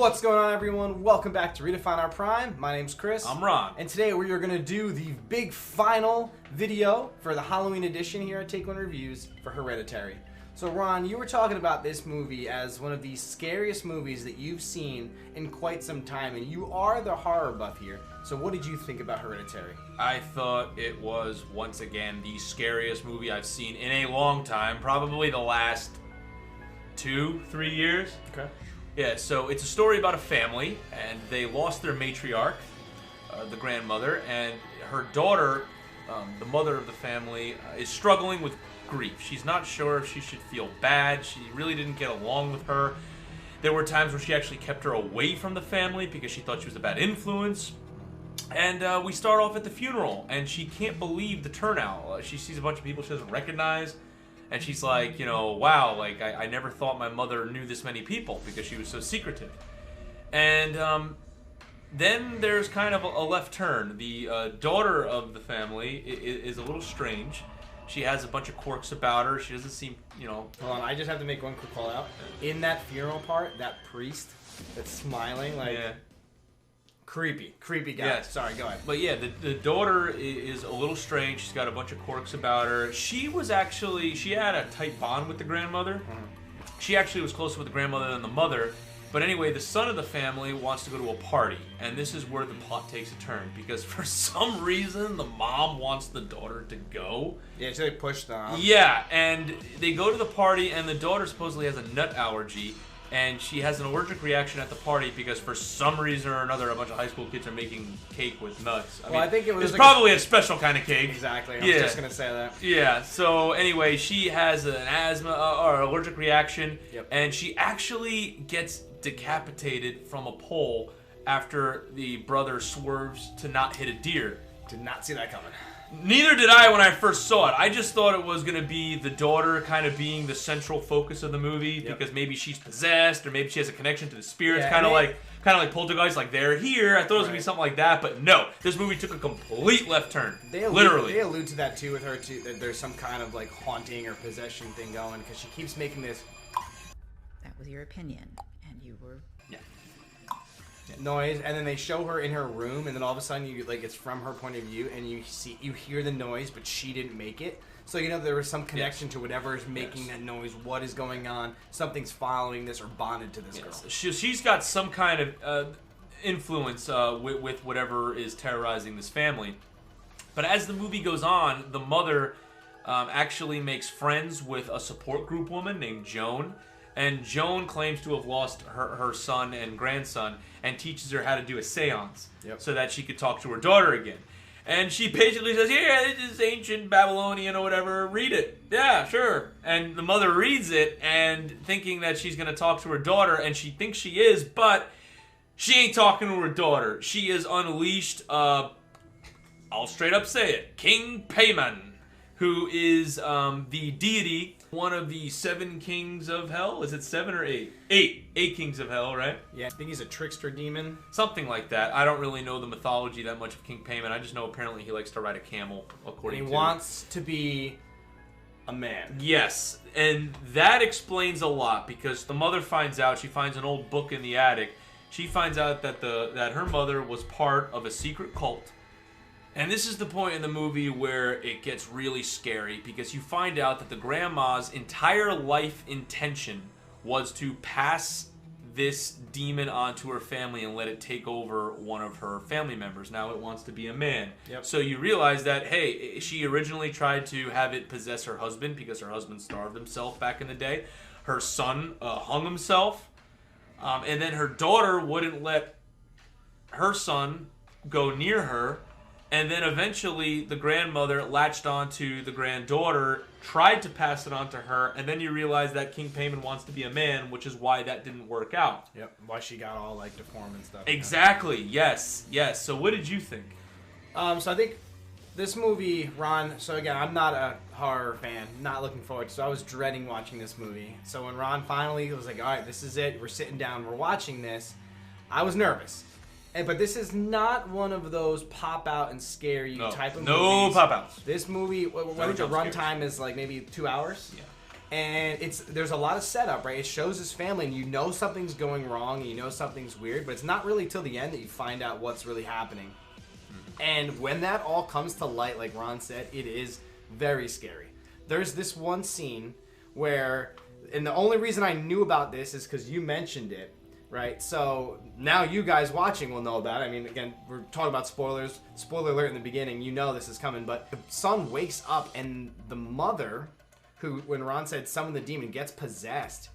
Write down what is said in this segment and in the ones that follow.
What's going on, everyone? Welcome back to Redefine Our Prime. My name's Chris. I'm Ron. And today we are going to do the big final video for the Halloween edition here at Take One Reviews for Hereditary. So Ron, you were talking about this movie as one of the scariest movies that you've seen in quite some time, and you are the horror buff here. So what did you think about Hereditary? I thought it was, once again, the scariest movie I've seen in a long time. Probably the last 2-3 years. Okay. Yeah, so it's a story about a family, and they lost their matriarch, the grandmother, and her daughter, the mother of the family, is struggling with grief. She's not sure if she should feel bad. She really didn't get along with her. There were times where she actually kept her away from the family because she thought she was a bad influence. And we start off at the funeral, and she can't believe the turnout. She sees a bunch of people she doesn't recognize. And she's like, you know, wow, like, I never thought my mother knew this many people because she was so secretive. And then there's kind of a left turn. The daughter of the family is a little strange. She has a bunch of quirks about her. She doesn't seem, you know... Hold on, I just have to make one quick call out. In that funeral part, that priest that's smiling, like... Yeah. Creepy guy. Yeah. Sorry, go ahead. But yeah, the daughter is a little strange. She's got a bunch of quirks about her. She had a tight bond with the grandmother. Mm-hmm. She actually was closer with the grandmother than the mother. But anyway, the son of the family wants to go to a party. And this is where the plot takes a turn. Because for some reason, the mom wants the daughter to go. Yeah, so they push them. Yeah, and they go to the party, and the daughter supposedly has a nut allergy. And she has an allergic reaction at the party because for some reason or another, a bunch of high school kids are making cake with nuts. I think it was it's like probably a special kind of cake. Exactly. I was just going to say that. Yeah. So anyway, she has an asthma or allergic reaction. Yep. And she actually gets decapitated from a pole after the brother swerves to not hit a deer. Did not see that coming. Neither did I when I first saw it. I just thought it was going to be the daughter kind of being the central focus of the movie because maybe she's possessed or maybe she has a connection to the spirits, kind of like Poltergeist, like they're here. I thought it was going to be something like that, but no. This movie took a complete left turn. Literally. They allude to that too with her too, that there's some kind of like haunting or possession thing going because she keeps making this. That was your opinion, and you were... noise, and then they show her in her room, and then all of a sudden it's from her point of view, and you hear the noise, but she didn't make it. So you know there was some connection to whatever is making that noise. What is going on? Something's following this or bonded to this girl. She's got some kind of influence with whatever is terrorizing this family. But as the movie goes on, the mother actually makes friends with a support group woman named Joan. And Joan claims to have lost her son and grandson and teaches her how to do a seance so that she could talk to her daughter again. And she basically says, yeah, this is ancient Babylonian or whatever, read it. Yeah, sure. And the mother reads it and thinking that she's going to talk to her daughter, and she thinks she is, but she ain't talking to her daughter. She has unleashed, I'll straight up say it, King Payman, who is the deity, one of the 7 kings of hell. Is it 7 or 8? 8 kings of hell, right? Yeah, I think he's a trickster demon. Something like that. I don't really know the mythology that much of King Payman. I just know apparently he likes to ride a camel, according to... He wants to be a man. Yes, and that explains a lot because the mother finds out, she finds an old book in the attic. She finds out that that her mother was part of a secret cult. And this is the point in the movie where it gets really scary because you find out that the grandma's entire life intention was to pass this demon onto her family and let it take over one of her family members. Now it wants to be a man. Yep. So you realize that, hey, she originally tried to have it possess her husband because her husband starved himself back in the day. Her son hung himself. And then her daughter wouldn't let her son go near her. And then eventually the grandmother latched onto the granddaughter, tried to pass it on to her, and then you realize that King Payman wants to be a man, which is why that didn't work out. Yep, why she got all like deformed and stuff. Exactly, yes. So what did you think? So I think this movie, Ron, so again, I'm not a horror fan, not looking forward to, so I was dreading watching this movie. So when Ron finally was like, all right, this is it, we're sitting down, we're watching this, I was nervous. But this is not one of those pop out and scare you type of movies. No pop outs. This movie, what is the runtime is like maybe 2 hours? Yeah. And there's a lot of setup, right? It shows his family, and you know something's going wrong, and you know something's weird, but it's not really till the end that you find out what's really happening. And when that all comes to light, like Ron said, it is very scary. There's this one scene where, and the only reason I knew about this is because you mentioned it, right? So now you guys watching will know about it. I mean, again, we're talking about spoilers. Spoiler alert in the beginning, you know this is coming, but the son wakes up, and the mother, who, when Ron said summon the demon, gets possessed,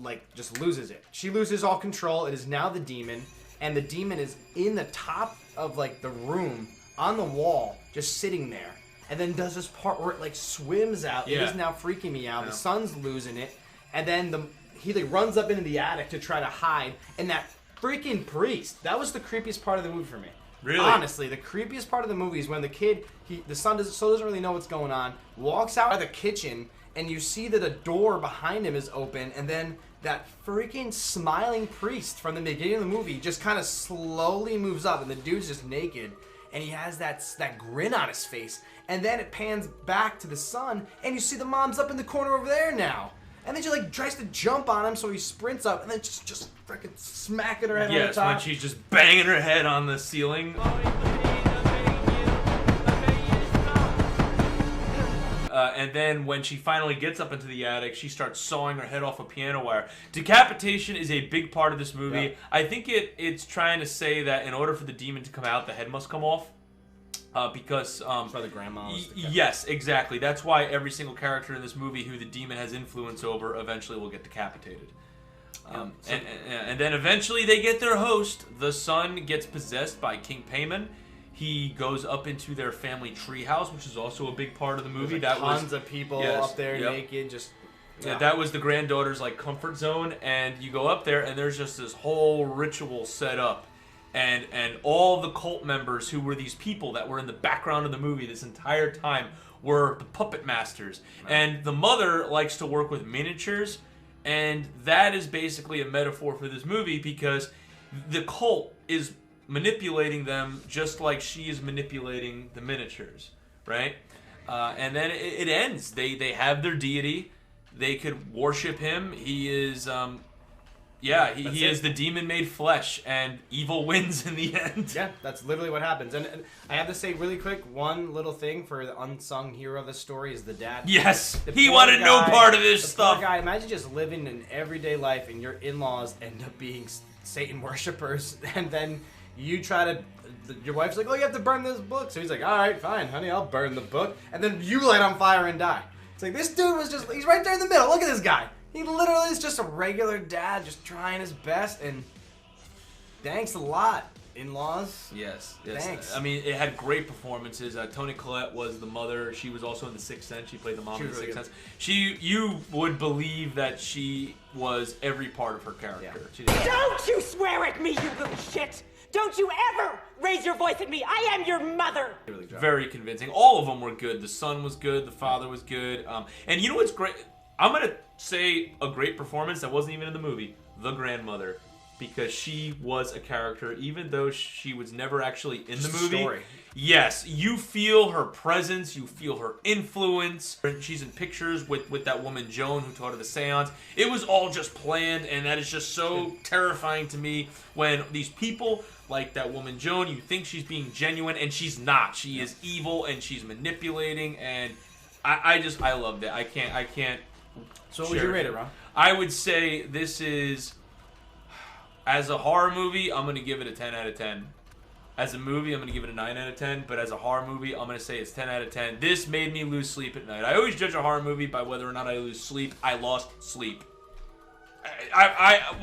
like, just loses it. She loses all control. It is now the demon, and the demon is in the top of, like, the room, on the wall, just sitting there. And then does this part where it, like, swims out. Yeah. It is now freaking me out. Yeah. The son's losing it. And then he, like, runs up into the attic to try to hide. And that freaking priest, that was the creepiest part of the movie for me. Really? Honestly, the creepiest part of the movie is when the kid, the son doesn't really know what's going on, walks out of the kitchen, and you see that a door behind him is open, and then that freaking smiling priest from the beginning of the movie just kind of slowly moves up, and the dude's just naked, and he has that grin on his face, and then it pans back to the son, and you see the mom's up in the corner over there now. And then she, like, tries to jump on him, so he sprints up, and then just freaking smacking her head on the top. Yes, when she's just banging her head on the ceiling. And then when she finally gets up into the attic, she starts sawing her head off a piano wire. Decapitation is a big part of this movie. Yeah. I think it's trying to say that in order for the demon to come out, the head must come off. Because for the grandma. Yes, exactly. That's why every single character in this movie who the demon has influence over eventually will get decapitated. And then eventually they get their host. The son gets possessed by King Payman. He goes up into their family treehouse, which is also a big part of the movie. There's like tons of people up there naked, just. Yeah, that was the granddaughter's like comfort zone, and you go up there, and there's just this whole ritual set up. And all the cult members who were these people that were in the background of the movie this entire time were the puppet masters. Right. And the mother likes to work with miniatures, and that is basically a metaphor for this movie because the cult is manipulating them just like she is manipulating the miniatures, right? And then it ends. They have their deity. They could worship him. He is... he is the demon made flesh, and evil wins in the end. Yeah, that's literally what happens. And I have to say really quick, one little thing for the unsung hero of the story is the dad. Yes, he wanted no part of this stuff. Poor guy, imagine just living an everyday life, and your in-laws end up being Satan worshippers, and then you try to... Your wife's like, oh, you have to burn this book. So he's like, all right, fine, honey, I'll burn the book. And then you light on fire and die. It's like, this dude was just... He's right there in the middle. Look at this guy. He literally is just a regular dad, just trying his best, and thanks a lot, in-laws. Yes. Thanks. I mean, it had great performances. Toni Collette was the mother. She was also in The Sixth Sense. She played the mom in The Sixth Sense. You would believe that she was every part of her character. Yeah. Don't you swear at me, you little shit! Don't you ever raise your voice at me! I am your mother! Very convincing. All of them were good. The son was good. The father was good. And you know what's great? I'm going to say a great performance that wasn't even in the movie. The grandmother. Because she was a character, even though she was never actually in the movie. Story. Yes, you feel her presence, you feel her influence. She's in pictures with that woman Joan who taught her the seance. It was all just planned, and that is just so terrifying to me when these people, like that woman Joan, you think she's being genuine, and she's not. She is evil, and she's manipulating, and I loved it. I can't. So what would you rate it, Ron? I would say this is, as a horror movie, I'm going to give it a 10 out of 10. As a movie, I'm going to give it a 9 out of 10. But as a horror movie, I'm going to say it's 10 out of 10. This made me lose sleep at night. I always judge a horror movie by whether or not I lose sleep. I lost sleep.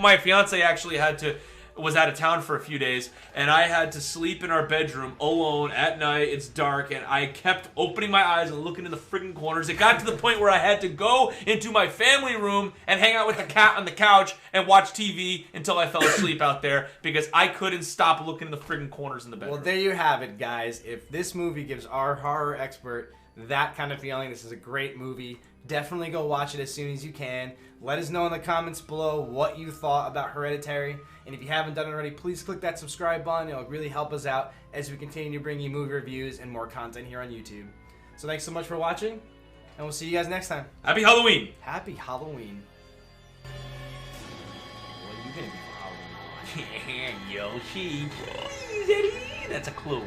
My fiance actually was out of town for a few days, and I had to sleep in our bedroom alone at night. It's dark, and I kept opening my eyes and looking in the freaking corners. It got to the point where I had to go into my family room and hang out with the cat on the couch and watch TV until I fell asleep out there because I couldn't stop looking in the freaking corners in the bedroom. Well, there you have it, guys. If this movie gives our horror expert that kind of feeling, this is a great movie. Definitely go watch it as soon as you can. Let us know in the comments below what you thought about Hereditary. And if you haven't done it already, please click that subscribe button. It'll really help us out as we continue to bring you movie reviews and more content here on YouTube. So thanks so much for watching, And we'll see you guys next time. Happy Halloween. Happy Halloween. What are you gonna be for Halloween? Yoshi. Please, Eddie. That's a clue.